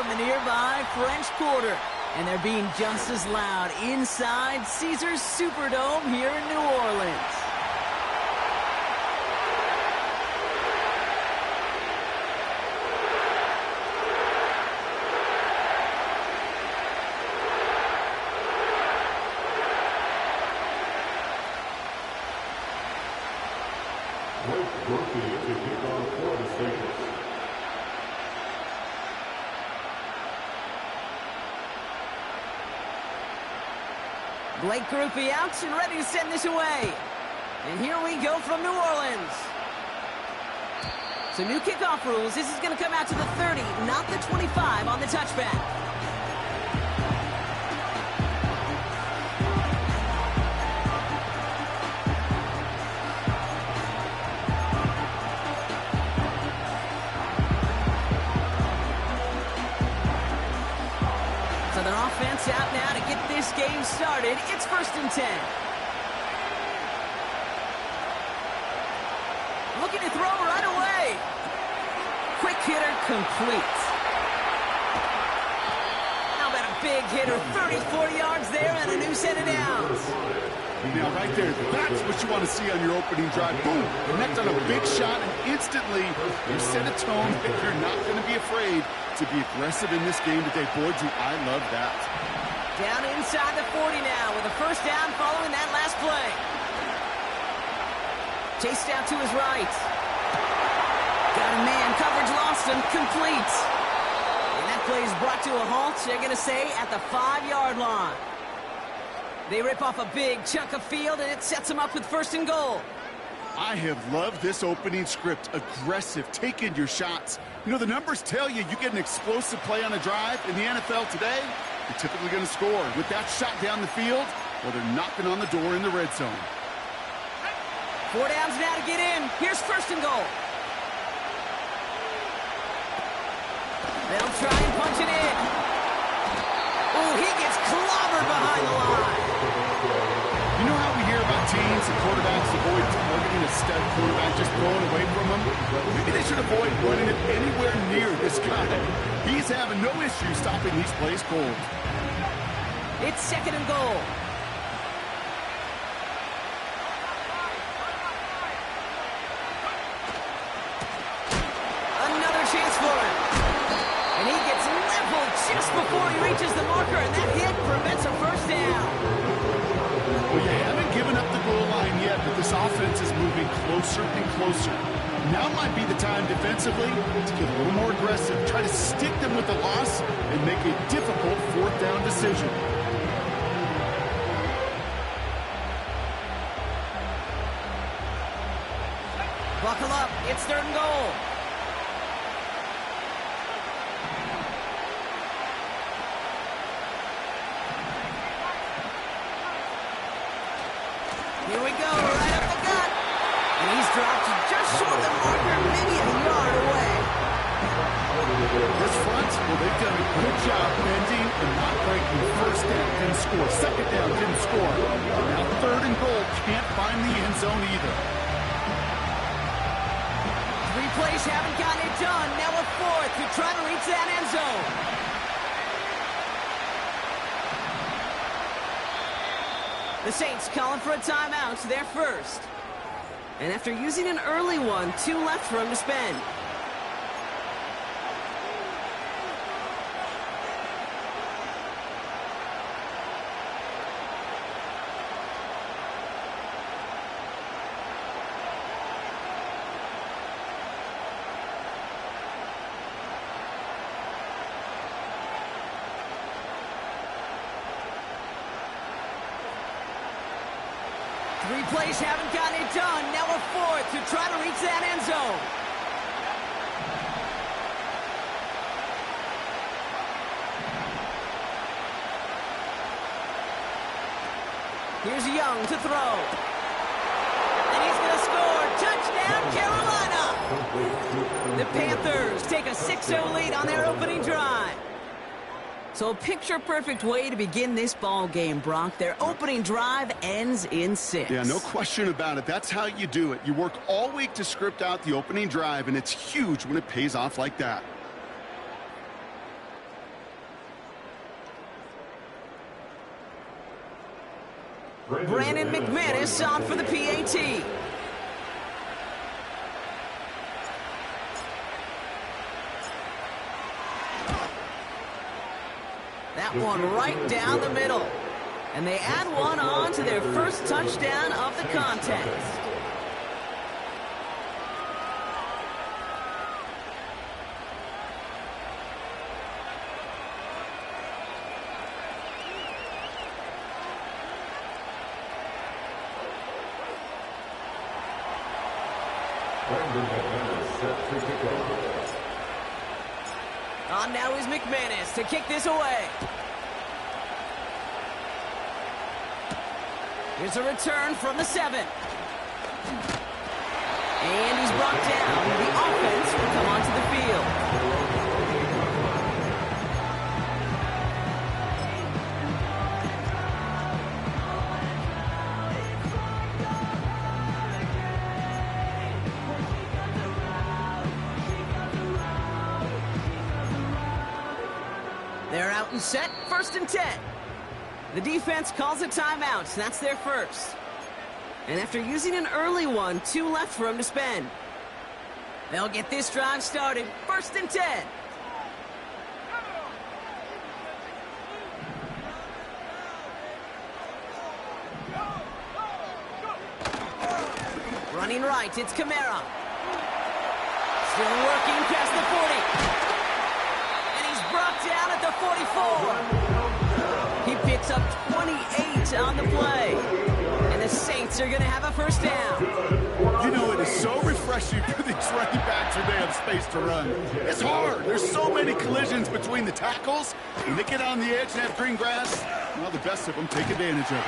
the nearby French Quarter. And they're being just as loud inside Caesars Superdome here in New Orleans. Blake Grupe out and ready to send this away. And here we go from New Orleans. So new kickoff rules. This is going to come out to the 30, not the 25 on the touchback. Southern offense out now to get this game started. It's 1st and 10. Looking to throw right away. Quick hitter complete. How about a big hitter? 30, 40 yards there and a new set of downs. Now right there, that's what you want to see on your opening drive. Boom! Connect on a big shot and instantly you set a tone that you're not going to be afraid to be aggressive in this game today. Boy, do I love that. Down inside the 40 now with a 1st down following that last play. Chased out to his right. Got a man, coverage lost him, complete. And that play is brought to a halt, they're going to say, at the 5-yard line. They rip off a big chunk of field, and it sets them up with 1st and goal. I have loved this opening script. Aggressive, taking your shots. You know, the numbers tell you get an explosive play on a drive. In the NFL today, you're typically going to score. With that shot down the field, well, they're knocking on the door in the red zone. 4 downs now to get in. Here's 1st and goal. They'll try and punch it in. Ooh, he gets clobbered behind the line. You know how we hear about teams and quarterbacks avoid targeting a stud quarterback, just throwing away from him? Maybe they should avoid running it anywhere near this guy. He's having no issue stopping these plays cold. It's 2nd and goal. Another chance for him. And he gets leveled just before he reaches the marker, and that hit prevents a 1st down. Well, you haven't given up the goal line yet, but this offense is moving closer and closer. Now might be the time defensively to get a little more aggressive, try to stick them with the loss, and make a difficult 4th down decision. Buckle up, it's 3rd and goal. Here we go, right up the gut. And he's dropped just short of the marker, maybe a yard away. This front, well, they've done a good job bending and not breaking. 1st down, didn't score. 2nd down, didn't score. Now 3rd and goal, can't find the end zone either. 3 plays haven't gotten it done. Now a 4th to try to reach that end zone. The Saints calling for a timeout, their 1st. And after using an early one, 2 left for him to spend. Three plays haven't gotten it done. Now a 4th to try to reach that end zone. Here's Young to throw. And he's going to score. Touchdown, Carolina! The Panthers take a 6-0 lead on their opening drive. So a picture-perfect way to begin this ball game, Brock. Their opening drive ends in 6. Yeah, no question about it. That's how you do it. You work all week to script out the opening drive, and it's huge when it pays off like that. Brandon McManus on for the PAT. That one right down the middle. And they add one on to their first touchdown of the contest. On now is McManus to kick this away. Here's a return from the 7. And he's brought down. The offense will come onto the field. They're out and set, 1st and 10. The defense calls a timeout. That's their first. And after using an early one, 2 left for them to spend. They'll get this drive started, 1st and 10. Running right, it's Kamara. Still working past the 40. And he's brought down at the 44. He picks up 28 on the play. And the Saints are going to have a first down. You know, it is so refreshing for these running backs when they have space to run. It's hard. There's so many collisions between the tackles. When they get on the edge and have green grass, well, the best of them take advantage of it.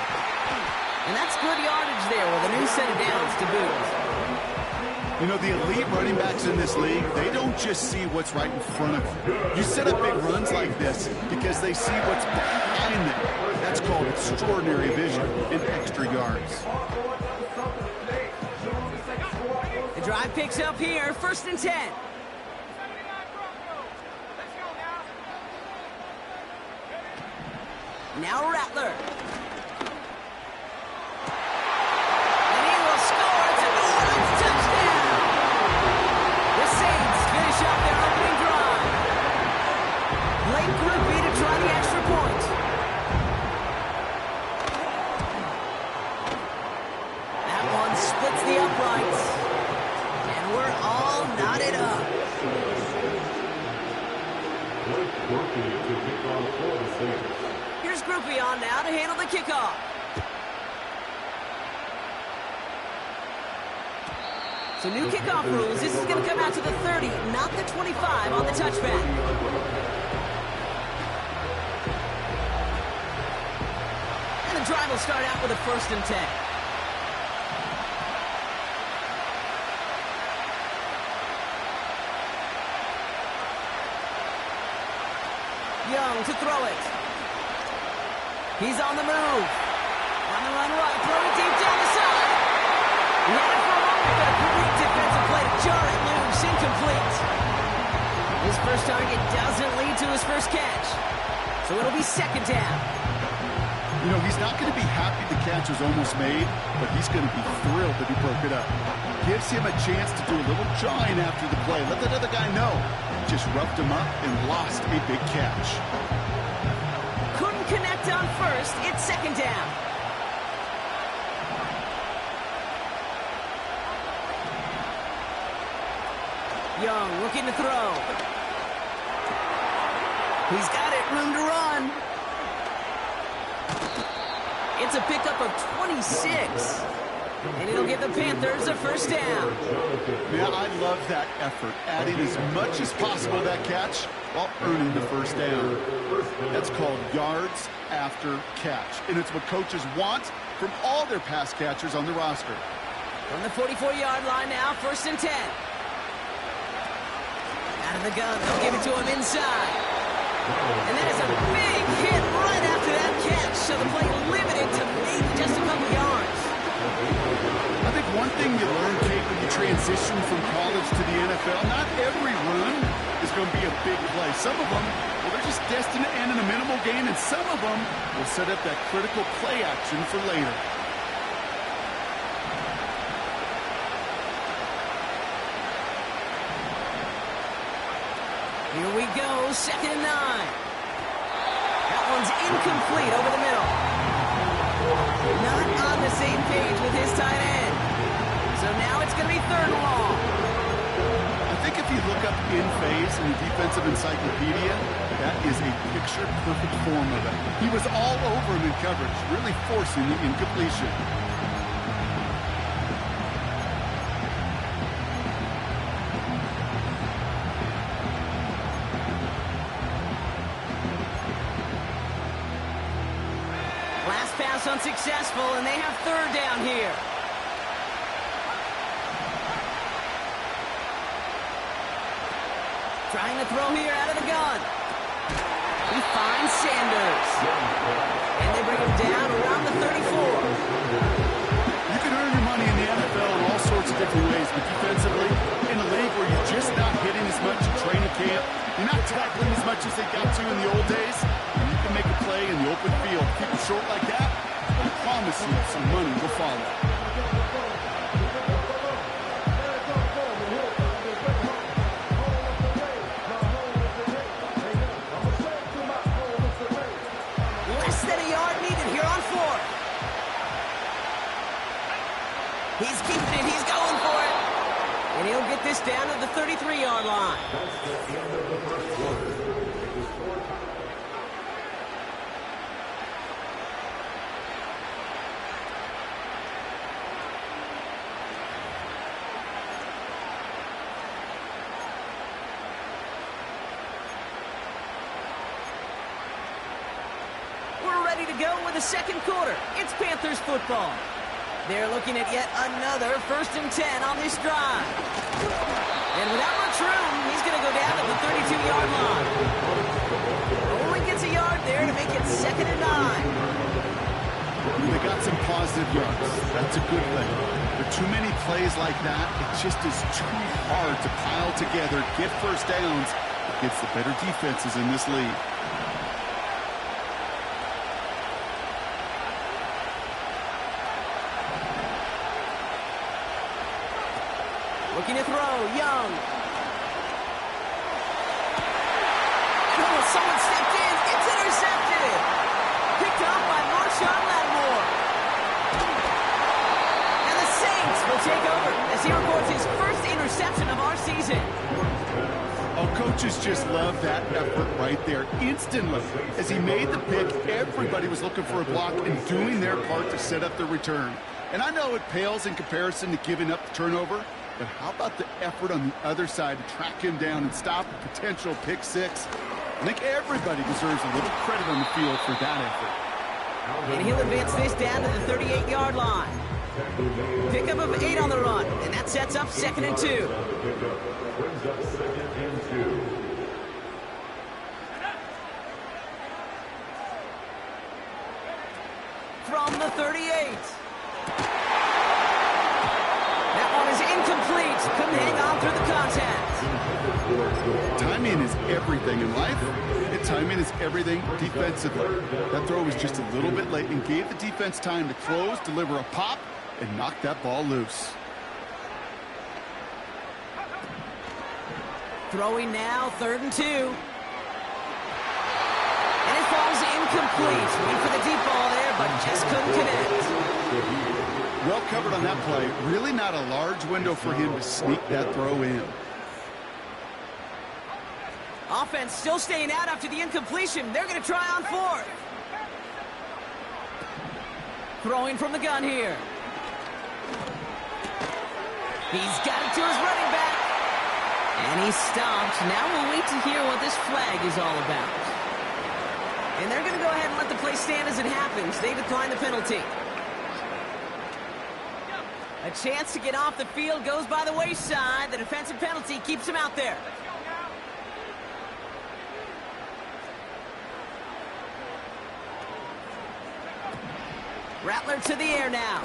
And that's good yardage there with a new set of downs to boot. You know, the elite running backs in this league, they don't just see what's right in front of them. You set up big runs like this because they see what's behind them. That's called extraordinary vision and extra yards. The drive picks up here, 1st and 10. Now Rattler. And he will score. It's a New Orleans touchdown. The Saints finish up their opening drive. Late groupie to try the extra point. That one splits the uprights. And we're all knotted up. Here's Groupie on now to handle the kickoff. So new kickoff rules. This is going to come out to the 30, not the 25 on the touchback. And the drive will start out with a 1st and 10. Young to throw it. He's on the move. On the run right, throw it deep down the side. He had it for a moment, but a great defensive play to jar it loose, incomplete. His first target doesn't lead to his first catch. So it'll be 2nd down. You know, he's not going to be happy the catch was almost made, but he's going to be thrilled that he broke it up. Gives him a chance to do a little jawing after the play. Let that other guy know. Just roughed him up and lost a big catch. Couldn't connect on first. It's 2nd down. Young looking to throw. He's got it, room to run. It's a pickup of 26. And it'll give the Panthers a first down. Man, I love that effort. Adding as much as possible to that catch while earning the first down. That's called yards after catch. And it's what coaches want from all their pass catchers on the roster. From the 44-yard line now, 1st and 10. Out of the gun, they'll give it to him inside. And that is a big hit right after that catch. So the play limited to maybe just a couple yards. I think one thing you learn, Kate, when you transition from college to the NFL, not every run is is going to be a big play. Some of them, well, they're just destined to end in a minimal gain, and some of them will set up that critical play action for later. Here we go, 2nd and 9. That one's incomplete over the middle. Not on the same page with his tight end. So now it's going to be 3rd and long. I think if you look up in phase in the defensive encyclopedia, that is a picture-perfect form of it. He was all over him in coverage, really forcing the incompletion. Last pass unsuccessful, and they have 3rd down here. Trying to throw here out of the gun. He finds Sanders. And they bring him down around the 34. You can earn your money in the NFL in all sorts of different ways, but defensively, in a league where you're just not hitting as much in training camp, you're not tackling as much as they got to in the old days, and you can make a play in the open field. Keep it short like that, I promise you some money will follow. He's keeping it. He's going for it. And he'll get this down to the 33-yard line. We're ready to go with the 2nd quarter. It's Panthers football. They're looking at yet another 1st and 10 on this drive. And without much room, he's going to go down at the 32-yard line. Only gets a yard there to make it 2nd and 9. They got some positive yards. That's a good thing. But too many plays like that, it just is too hard to pile together, get 1st downs against the better defenses in this league. Looking to throw, Young. Oh, someone stepped in. It's intercepted. Picked up by Marshawn Lattimore. And the Saints will take over as he records his 1st interception of our season. Oh, coaches just love that effort right there. Instantly, as he made the pick, everybody was looking for a block and doing their part to set up the return. And I know it pales in comparison to giving up the turnover, but how about the effort on the other side to track him down and stop a potential pick 6? I think everybody deserves a little credit on the field for that effort. And he'll advance this down to the 38-yard line. Pickup of 8 on the run, and that sets up 2nd and 2. From the 38. That one is incomplete. Couldn't hang on through the contact. Timing is everything in life, and timing is everything defensively. That throw was just a little bit late and gave the defense time to close, deliver a pop, and knock that ball loose. Throwing now, 3rd and 2. And it falls incomplete. Waiting for the deep ball there, but just couldn't connect. Well covered on that play. Really not a large window for him to sneak that throw in. Offense still staying out after the incompletion. They're going to try on 4th. Throwing from the gun here. He's got it to his running back. And he's stopped. Now we'll wait to hear what this flag is all about. And they're going to go ahead and let the play stand as it happens. They decline the penalty. A chance to get off the field goes by the wayside. The defensive penalty keeps him out there. Rattler to the air now.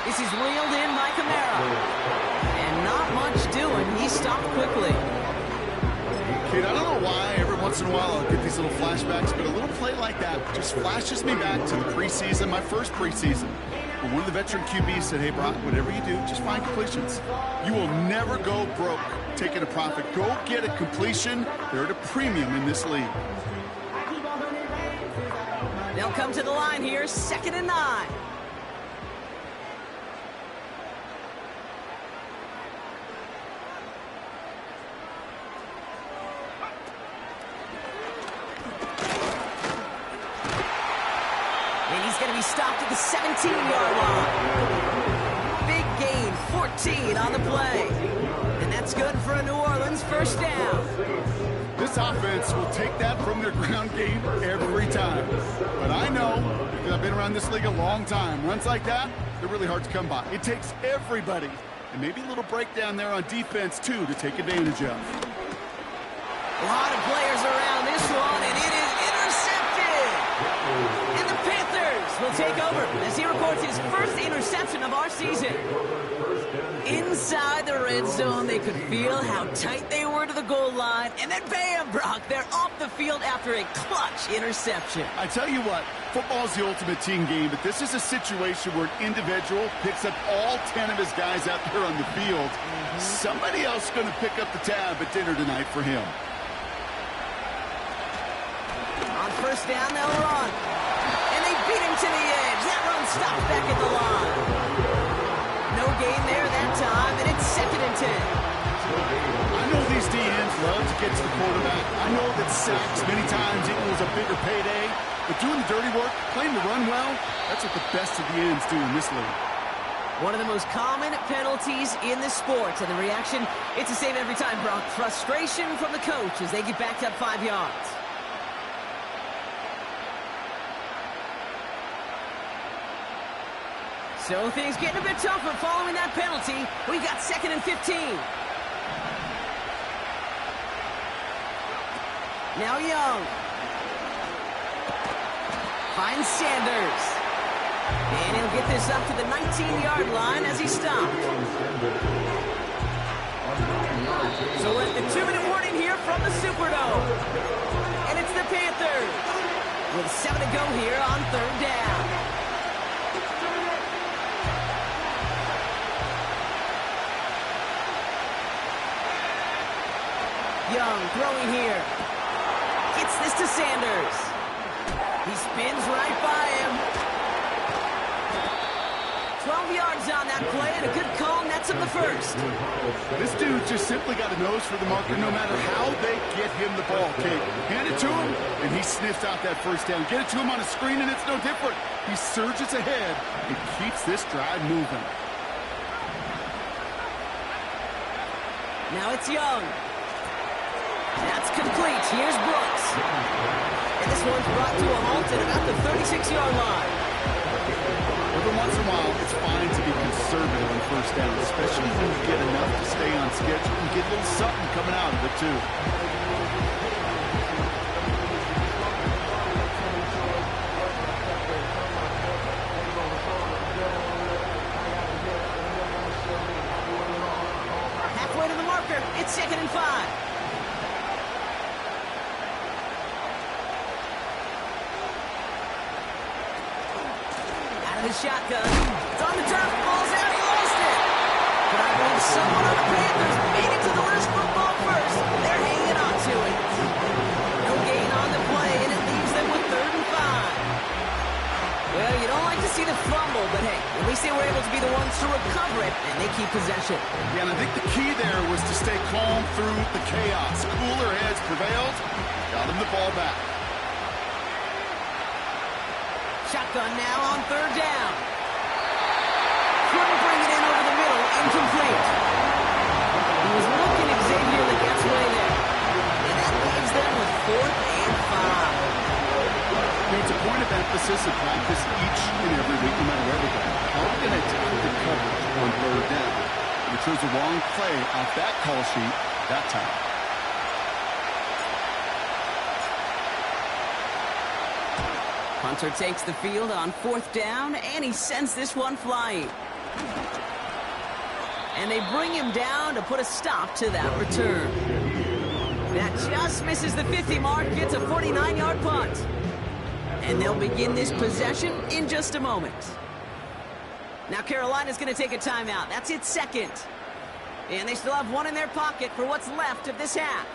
This is reeled in by Kamara. And not much doing. He stopped quickly. once in a while I'll get these little flashbacks, but a little play like that just flashes me back to the preseason, my first preseason. But one of the veteran QBs said, hey, Brock, whatever you do, just find completions. You will never go broke taking a profit. Go get a completion. They're at a premium in this league. They'll come to the line here, 2nd and 9. And he's going to be stopped at the 17-yard line. Big gain, 14 on the play. And that's good for a New Orleans first down. This offense will take that from their ground game every time. But I know, because I've been around this league a long time, runs like that, they're really hard to come by. It takes everybody. And maybe a little breakdown there on defense, too, to take advantage of. A lot of players around this one, and it is intercepted. And the Panthers will take over as he records his first interception of our season. Inside the red zone, they could feel how tight they were to the goal line. And then bam, Brock, they're off the field after a clutch interception. I tell you what, football's the ultimate team game, but this is a situation where an individual picks up all 10 of his guys out there on the field. Somebody else is going to pick up the tab at dinner tonight for him. On first down, they'll run. And they beat him to the edge. That run stops back at the line. No gain there that time, and it's 2nd and 10. I know these DNs love to get to the quarterback. I know that sacks many times equals a bigger payday, but doing the dirty work, playing the run well, that's what the best of the ends do in this league. One of the most common penalties in the sport, and the reaction, it's the same every time, Brock. Frustration from the coach as they get backed up 5 yards. So things getting a bit tougher following that penalty. We got 2nd and 15. Now Young. Finds Sanders. And he'll get this up to the 19-yard line as he stopped. So we're at the 2-minute warning here from the Superdome. And it's the Panthers with 7 to go here on 3rd down. Young throwing here. Gets this to Sanders. He spins right by him. 12 yards on that play, and a good call nets him the first. This dude just simply got a nose for the marker no matter how they get him the ball. Okay, hand it to him, and he sniffs out that first down. Get it to him on a screen, and it's no different. He surges ahead and keeps this drive moving. Now it's Young. That's complete. Here's Brooks. And this one's brought to a halt at about the 36-yard line. Every once in a while, it's fine to be conservative on first down, especially when you get enough to stay on schedule and get a little something coming out of it, too. Halfway to the marker. It's 2nd and 5. The shotgun. It's on the turf. Ball's out. He lost it. But I believe someone on the Panthers made it to the loose football first. They're hanging on to it. No gain on the play, and it leaves them with 3rd and 5. Well, you don't like to see the fumble, but hey, at least they were able to be the ones to recover it, and they keep possession. Yeah, and I think the key there was to stay calm through the chaos. Cooler heads prevailed. Got him the ball back. Shotgun now on 3rd down. Couldn't bring it in over the middle. Incomplete. He was looking at Xavier that gets way there. And that leaves them with 4th and 5. It's a point of emphasis in practice each and every week, no matter where we go. How are we going to attack the coverage on 3rd down? We chose the wrong play off that call sheet that time. Hunter takes the field on 4th down, and he sends this one flying. And they bring him down to put a stop to that return. That just misses the 50 mark. It's a 49-yard punt. And they'll begin this possession in just a moment. Now Carolina's going to take a timeout. That's its second. And they still have one in their pocket for what's left of this half.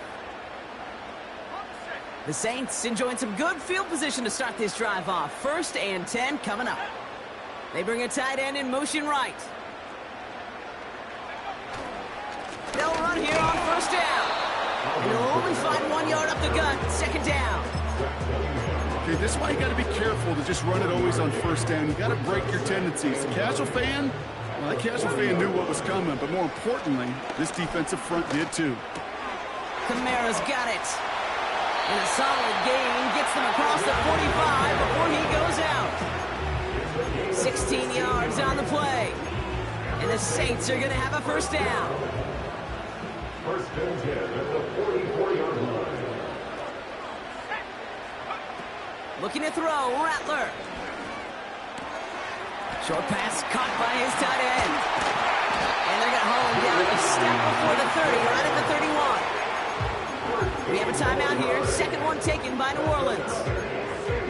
The Saints enjoying some good field position to start this drive off. 1st and 10 coming up. They bring a tight end in motion right. They'll run here on 1st down. And they'll only find 1 yard up the gut. 2nd down. Okay, this is why you got to be careful to just run it always on 1st down. You got to break your tendencies. The casual fan, well, that casual fan knew what was coming, but more importantly, this defensive front did too. Kamara's got it. And a solid gain gets them across the 45 before he goes out. 16 yards on the play. And the Saints are going to have a 1st down. 1st and 10 at the 44-yard line. Looking to throw, Rattler. Short pass caught by his tight end. And they're going to haul him down a step before the 30, right at the 31. We have a timeout here. 2nd one taken by New Orleans.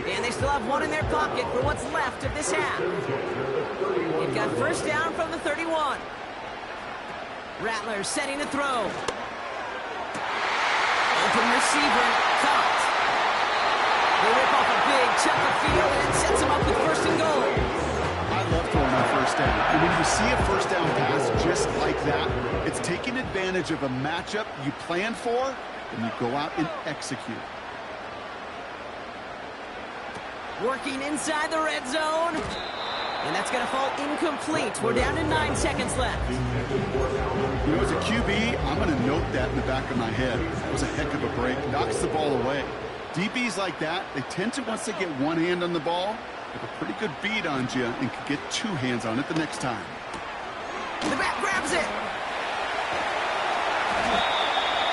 And they still have one in their pocket for what's left of this half. They've got 1st down from the 31. Rattler setting to throw. Open receiver, caught. They rip off a big chunk of field and sets him up with 1st and goal. I love throwing on 1st down. And when you see a 1st down pass just like that, it's taking advantage of a matchup you planned for, and you go out and execute. Working inside the red zone. And that's going to fall incomplete. We're down to 9 seconds left. You know, as a QB, I'm going to note that in the back of my head. That was a heck of a break. Knocks the ball away. DBs like that, they tend to, once they get one hand on the ball, have a pretty good beat on you and can get 2 hands on it the next time. The back grabs it.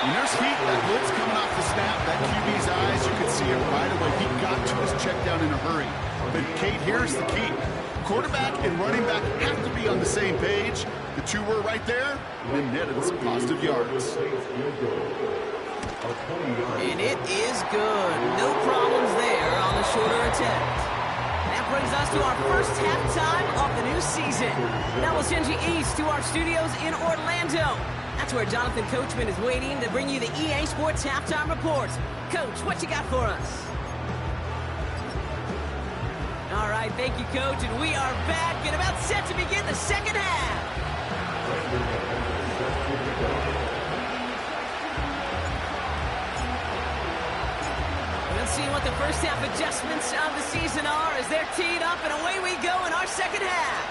When there's heat, that blitz coming off the snap, that QB's eyes, you can see it right away. He got to his check down in a hurry. But Kate, here's the key. Quarterback and running back have to be on the same page. The 2 were right there, and then netted some positive yards. And it is good. No problems there on the shorter attempt. That brings us to our first halftime of the new season. Now we'll send you east to our studios in Orlando. That's where Jonathan Coachman is waiting to bring you the EA Sports Halftime Report. Coach, what you got for us? All right, thank you, Coach. And we are back and about set to begin the 2nd half. Let's see what the first half adjustments of the season are as they're teed up, and away we go in our 2nd half.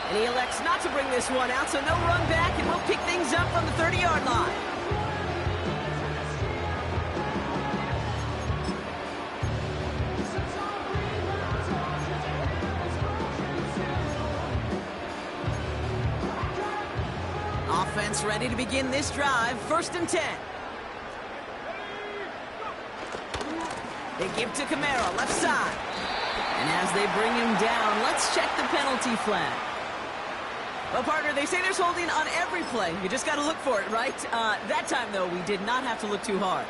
And he elects not to bring this one out, so no run back, and we'll pick things up from the 30-yard line. Offense ready to begin this drive. 1st and 10. They give to Kamara, left side. And as they bring him down, let's check the penalty flag. Well, partner, they say there's holding on every play. You just got to look for it, right? That time, though, we did not have to look too hard.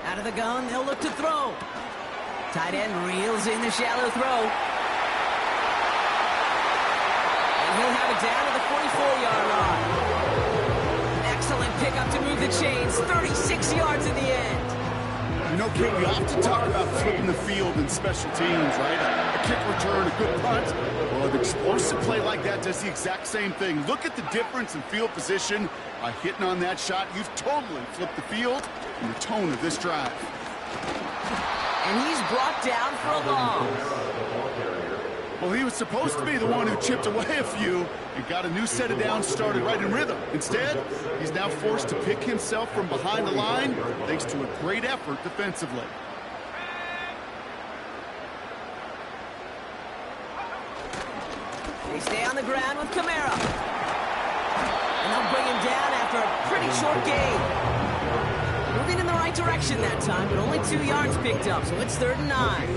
Out of the gun, they'll look to throw. Tight end reels in the shallow throw. And he'll have it down to the 44-yard line. Excellent pickup to move the chains. 36 yards in the end. You know, Kate, we often talk about flipping the field in special teams, right? A kick return, a good punt. Well, an explosive play like that does the exact same thing. Look at the difference in field position. By hitting on that shot, you've totally flipped the field and the tone of this drive. And he's brought down for a loss. Well, he was supposed to be the one who chipped away a few and got a new set of downs started right in rhythm. Instead, he's now forced to pick himself from behind the line thanks to a great effort defensively. They stay on the ground with Kamara. after a pretty short gain. Moving in the right direction that time, but only 2 yards picked up, so it's 3rd and 9.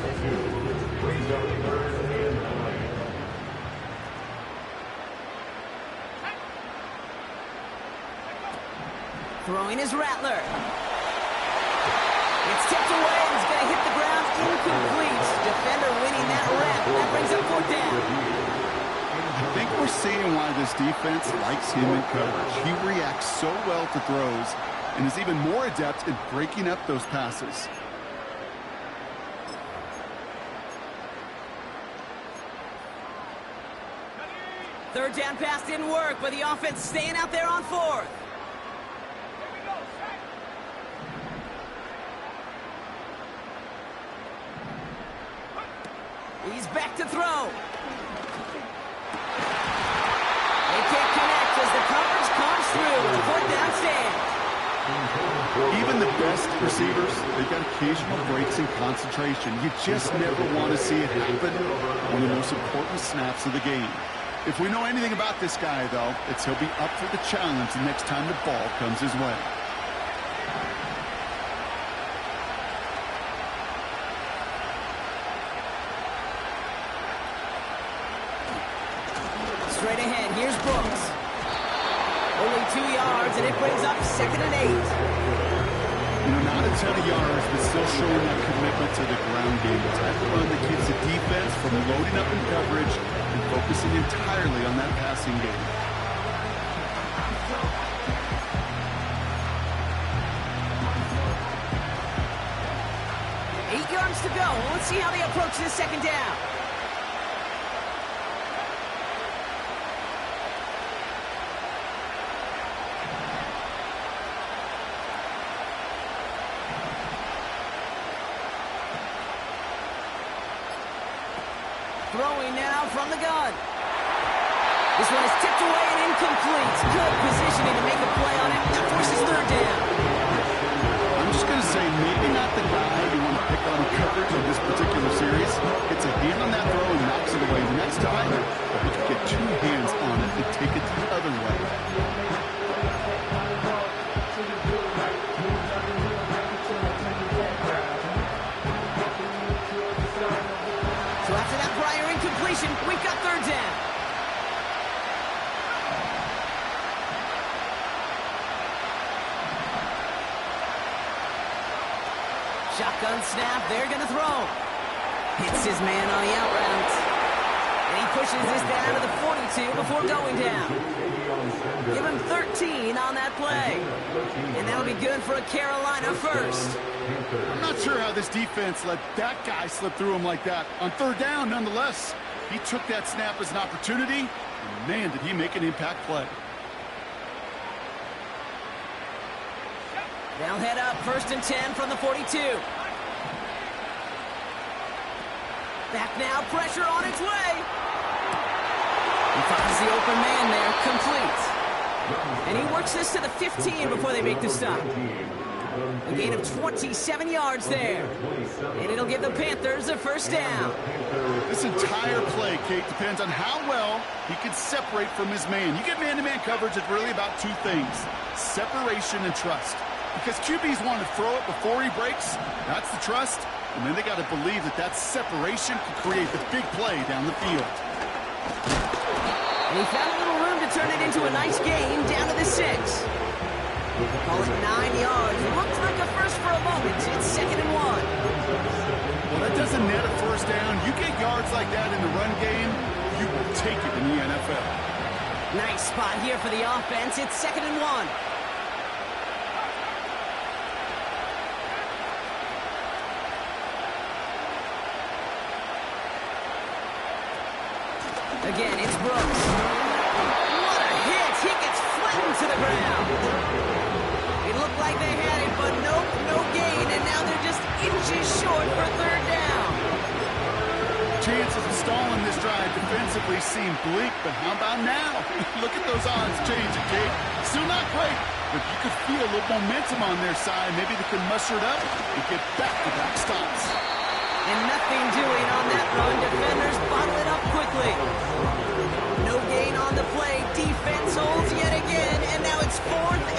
Throwing his Rattler. It's tipped away and it's going to hit the ground incomplete. Defender winning that rep. That brings up 4th down. I think we're seeing why this defense likes him in coverage. He reacts so well to throws and is even more adept at breaking up those passes. Third down pass didn't work, but the offense staying out there on 4th. He's back to throw. They can't connect as the coverage comes through. The 4th down stand. Even the best receivers, they've got occasional breaks in concentration. You just never want to see it happen on the most important snaps of the game. If we know anything about this guy, though, it's he'll be up for the challenge the next time the ball comes his way. Straight ahead, here's Brooks. Only 2 yards, and it brings up 2nd and 8. You know, not a ton of yards, but still showing that commitment to the ground game. The type of run that keeps the defense from loading up in coverage and focusing entirely on that passing game. Eight yards to go. Let's see how they approach this 2nd down. Throwing now from the gun. This one is tipped away and incomplete. Good positioning to make a play on it. That forces 3rd down. I'm just going to say maybe not the guy you want to pick on coverage in this particular series. It's a hand on that throw and knocks it away. Next time, we could get 2 hands on it and take it the other way. So after that prior incompletion, we've got 3rd down. Shotgun snap, they're going to throw. Hits his man on the out route. And he pushes this down to the 42 before going down. Give him 13 on that play. And that'll be good for a Carolina first. I'm not sure how this defense let that guy slip through him like that. On 3rd down, nonetheless, he took that snap as an opportunity, and man, did he make an impact play. They'll head up 1st and 10 from the 42. Back now, pressure on its way. He finds the open man there, complete. And he works this to the 15 before they make the stop. A gain of 27 yards there. And it'll give the Panthers a 1st down. This entire play, Kate, depends on how well he can separate from his man. You get man-to-man coverage, it's really about 2 things: separation and trust. Because QBs want to throw it before he breaks, that's the trust. And then they got to believe that that separation can create the big play down the field. And he found a little room to turn it into a nice gain down to the 6. Call it 9 yards. It looked like a first for a moment. It's 2nd and 1. Well, that doesn't net a 1st down. You get yards like that in the run game, you will take it in the NFL. Nice spot here for the offense. It's 2nd and 1. Again, it's Brooks. What a hit! He gets flattened to the ground. It looked like they had it, but nope, no gain, and now they're just inches short for 3rd down. Chances of stalling this drive defensively seem bleak, but how about now? Look at those odds changing, Kate. Still not great, but you could feel a little momentum on their side. Maybe they can muster it up and get back-to-back stops. And nothing doing on that run. Defenders bottle it up quickly. No gain on the play. Defense holds yet again, and now it's 4th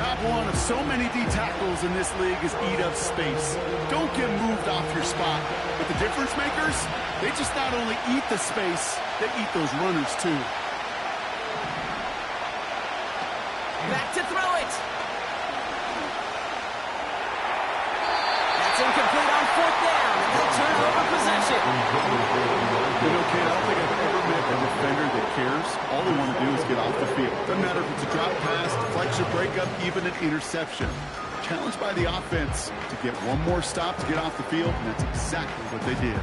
Job one of so many D tackles in this league is eat up space. Don't get moved off your spot. But the difference makers, they just not only eat the space, they eat those runners too. Back to throw it. That's incomplete on fourth down, and they'll turn over possession. You know, Kate, I don't think I've ever met a defender that cares. All they want to do is get off the field. Doesn't matter if it's a drop pass, deflection, breakup, even an interception. Challenged by the offense to get one more stop to get off the field, and that's exactly what they did.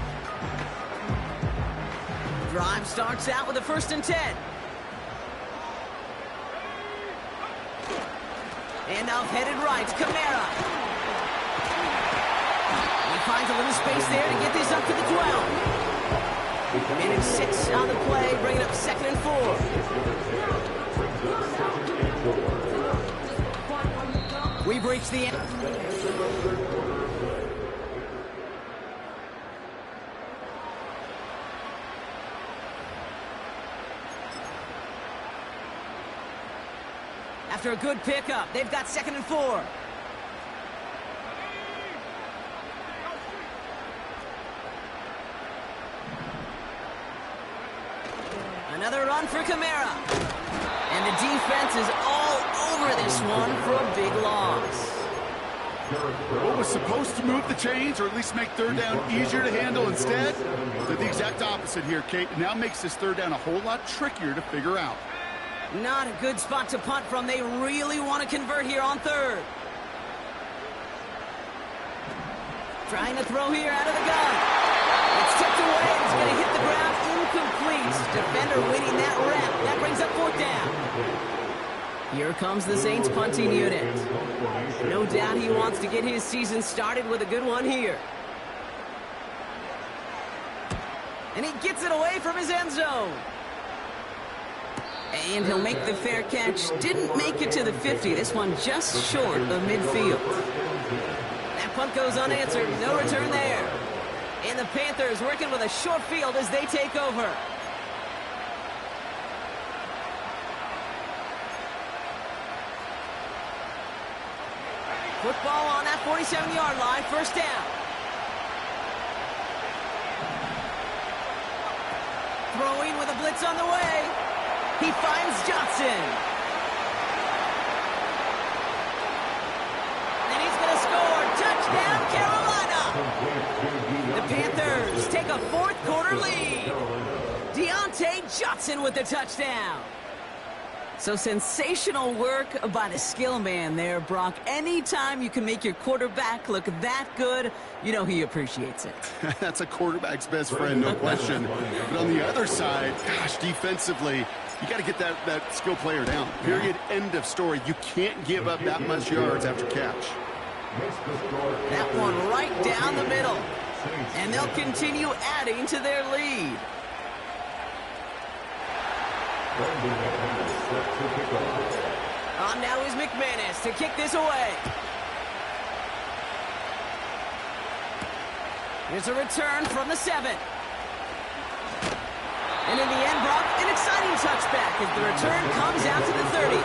Drive starts out with a 1st and 10. Handoff headed right, Kamara. He finds a little space there to get this up to the 12. Minute 6 on the play, bringing up 2nd and 4. We've reached the end. After a good pickup, they've got 2nd and 4. Another run for Kamara. And the defense is all over this one for a big loss. What was supposed to move the chains, or at least make 3rd down easier to handle instead, did the exact opposite here, Kate. It now makes this 3rd down a whole lot trickier to figure out. Not a good spot to punt from. They really want to convert here on 3rd. Trying to throw here out of the gun. It's tipped away. It's going to hit the ground. Incomplete. Defender winning that rep. That brings up 4th down. Here comes the Saints punting unit. No doubt he wants to get his season started with a good one here. And he gets it away from his end zone. And he'll make the fair catch. Didn't make it to the 50. This one just short of midfield. That punt goes unanswered. No return there. And the Panthers working with a short field as they take over. Football on that 47-yard line. 1st down. Throwing with a blitz on the way. He finds Johnson. And he's going to score. Touchdown, Carolina. The Panthers take a 4th quarter lead. Deontay Johnson with the touchdown. So sensational work by the skill man there, Brock. Anytime you can make your quarterback look that good, you know he appreciates it. That's a quarterback's best friend, no question. But on the other side, gosh, defensively, you got to get that skill player down. Period. End of story. You can't give up that much yards after catch. That one right down the middle. And they'll continue adding to their lead. On now is McManus to kick this away. Here's a return from the 7. And in the end, Brock, an exciting touchback as the return comes out to the 30.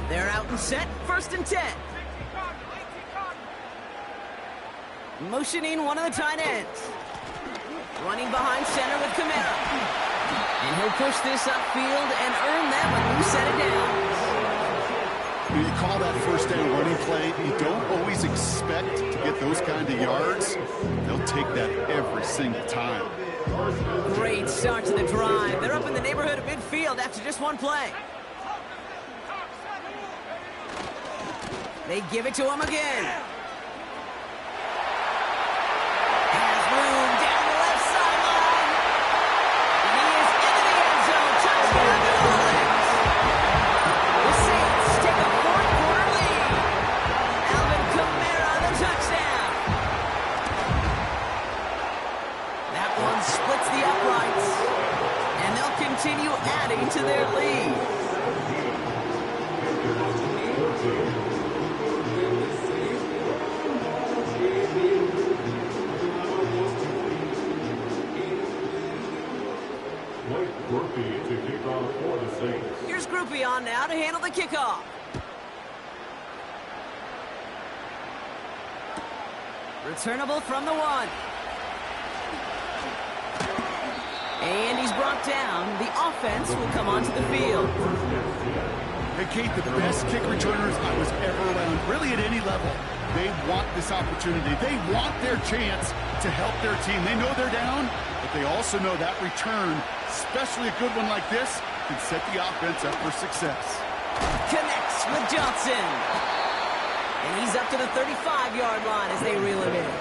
They're out and set, 1st and 10. Motioning one of the tight ends. Running behind center with Kamara. And he'll push this upfield and earn that when you set it down. You call that 1st down running play, you don't always expect to get those kind of yards. They'll take that every single time. Great start to the drive. They're up in the neighborhood of midfield after just one play. They give it to him again. Has room down the left sideline. And he is into the end zone. Touchdown, New Orleans. The Saints take a 4th quarter lead. Alvin Kamara on the touchdown. That one splits the uprights. And they'll continue adding to their lead. Here's Groupie on now to handle the kickoff. Returnable from the 1. And he's brought down. The offense will come onto the field. Hey, Kate, the best kick returners I was ever around, really at any level. They want this opportunity. They want their chance to help their team. They know they're down, but they also know that return, especially a good one like this, can set the offense up for success. Connects with Johnson. And he's up to the 35-yard line as they reel him in.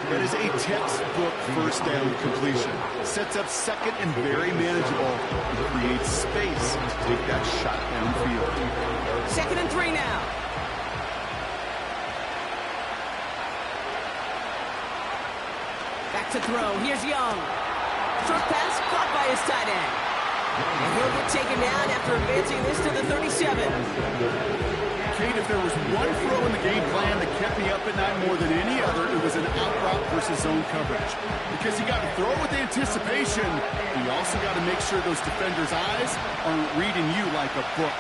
That is a textbook first down completion. Sets up second and very manageable. It creates space to take that shot downfield. 2nd and 3 now. Back to throw. Here's Young. Short pass caught by his tight end. And he'll get taken down after advancing this to the 37. Kate, if there was one throw in the game plan that kept me up at night more than any other, it was an out route versus zone coverage. Because you got to throw with anticipation, but you also got to make sure those defenders' eyes aren't reading you like a book.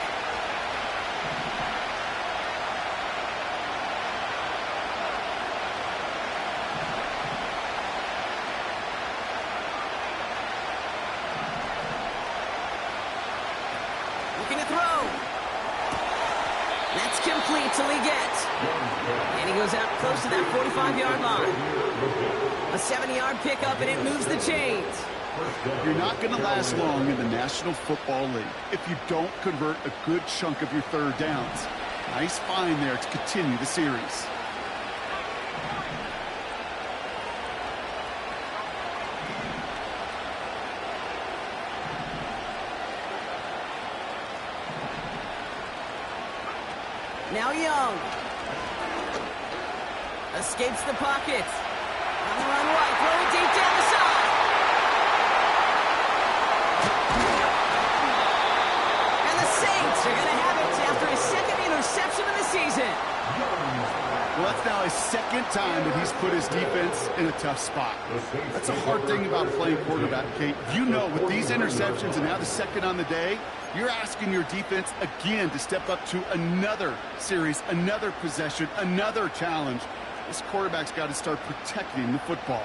Looking to throw. That's complete till he gets. And he goes out close to that 45-yard line. A 7-yard pickup, and it moves the chains. You're not going to last long in the National Football League if you don't convert a good chunk of your third downs. Nice find there to continue the series. Now Young. Escapes the pocket. On the run right, throw it deep down the side. And the Saints are going to have it after his 2nd interception of the season. Well, that's now his 2nd time that he's put his defense in a tough spot. That's a hard thing about playing quarterback, Kate. You know, with these interceptions and now the 2nd on the day, you're asking your defense again to step up to another series, another possession, another challenge. This quarterback's got to start protecting the football.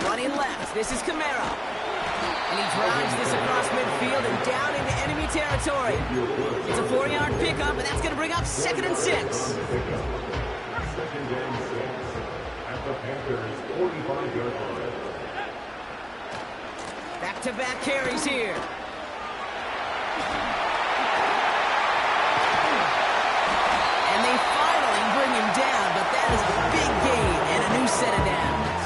Running left, this is Camaro. And he drives this across midfield and down into enemy territory. It's a 4-yard pickup, and that's going to bring up 2nd and 6. 2nd and 6 at the Panthers' 45-yard line. Back-to-back carries here. And they finally bring him down, but that is a big gain and a new set of downs.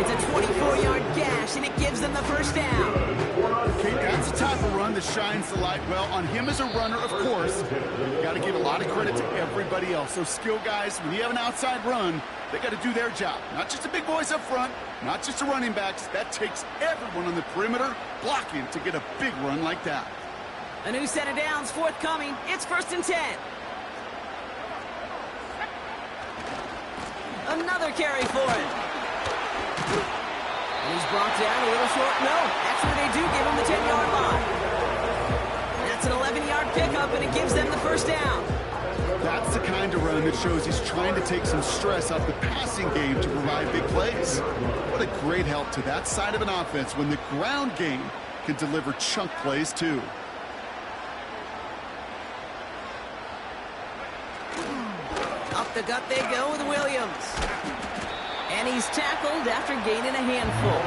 It's a 24-yard gash, and it gives them the first down. Okay, that's the type of run that shines the light well on him as a runner, of course. You got to give a lot of credit to everybody else. Those skill guys, when you have an outside run, they got to do their job. Not just the big boys up front, not just the running backs. That takes everyone on the perimeter blocking to get a big run like that. A new set of downs forthcoming. It's 1st and 10. Another carry for it. And he's brought down a little short. No, actually they do give him the 10-yard line. That's an 11-yard pickup, and it gives them the first down. That's the kind of run that shows he's trying to take some stress off the passing game to provide big plays. What a great help to that side of an offense when the ground game can deliver chunk plays too. Up the gut they go with Williams. And he's tackled after gaining a handful.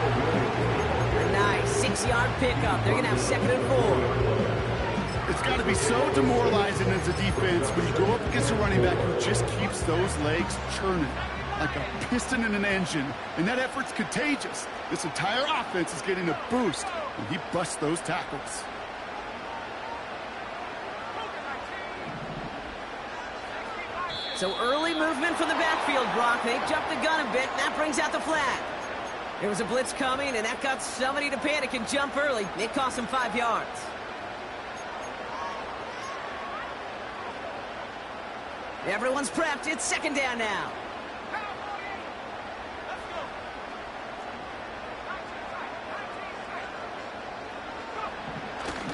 A nice 6-yard pickup. They're going to have 2nd and 4. It's got to be so demoralizing as a defense when you go up against a running back who just keeps those legs churning like a piston in an engine. And that effort's contagious. This entire offense is getting a boost when he busts those tackles. So early movement from the backfield, Brock. They jumped the gun a bit, and that brings out the flag. There was a blitz coming, and that got somebody to panic and jump early. It cost him 5 yards. Everyone's prepped. It's second down now.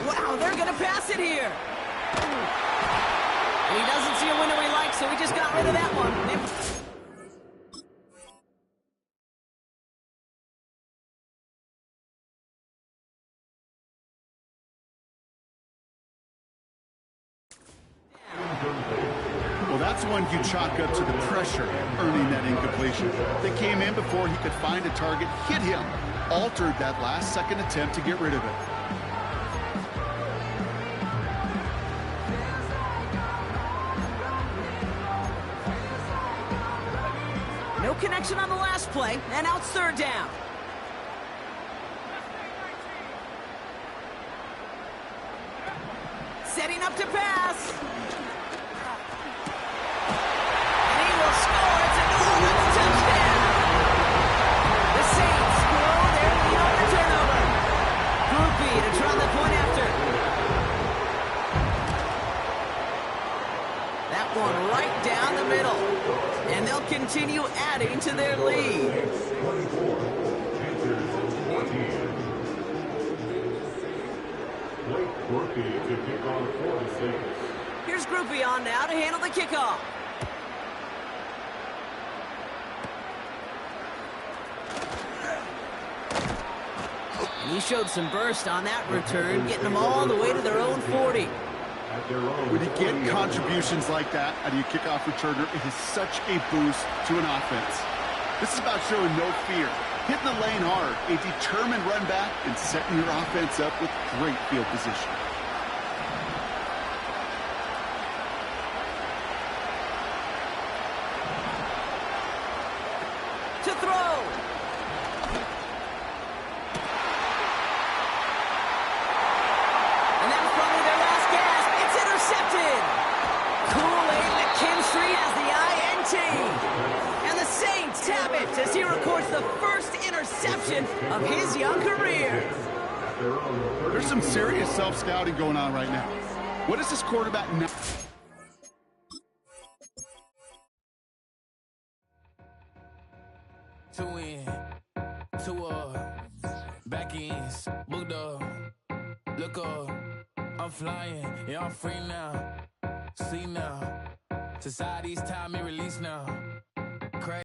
Wow, they're going to pass it here. And he doesn't see a window he likes, so he just got rid of that one. Well, that's one you chalk up to the pressure earning that incompletion. They came in before he could find a target, hit him, altered that last-second attempt to get rid of it. No connection on the last play, and now it's third down. Setting up to pass. And he will score. It's a New England touchdown. The Saints grow their lead on the turnover. Groupie to try the point after. That one right down the middle. And they'll continue adding to their lead. Here's Groupie on now to handle the kickoff. And he showed some burst on that return, getting them all the way to their own 40. When you get contributions like that out of your kickoff returner, it is such a boost to an offense. This is about showing no fear, hitting the lane hard, a determined run back, and setting your offense up with great field position. To throw. And that was probably their last gasp. It's intercepted. Kool-Aid McKinstry has the INT. And the Saints tap it as he records the first interception of his young career. There's some serious self-scouting going on right now. What is this quarterback now? Two in, two up, back ends, booked up, look up, I'm flying, yeah, I'm free now, see now, society's time me release now.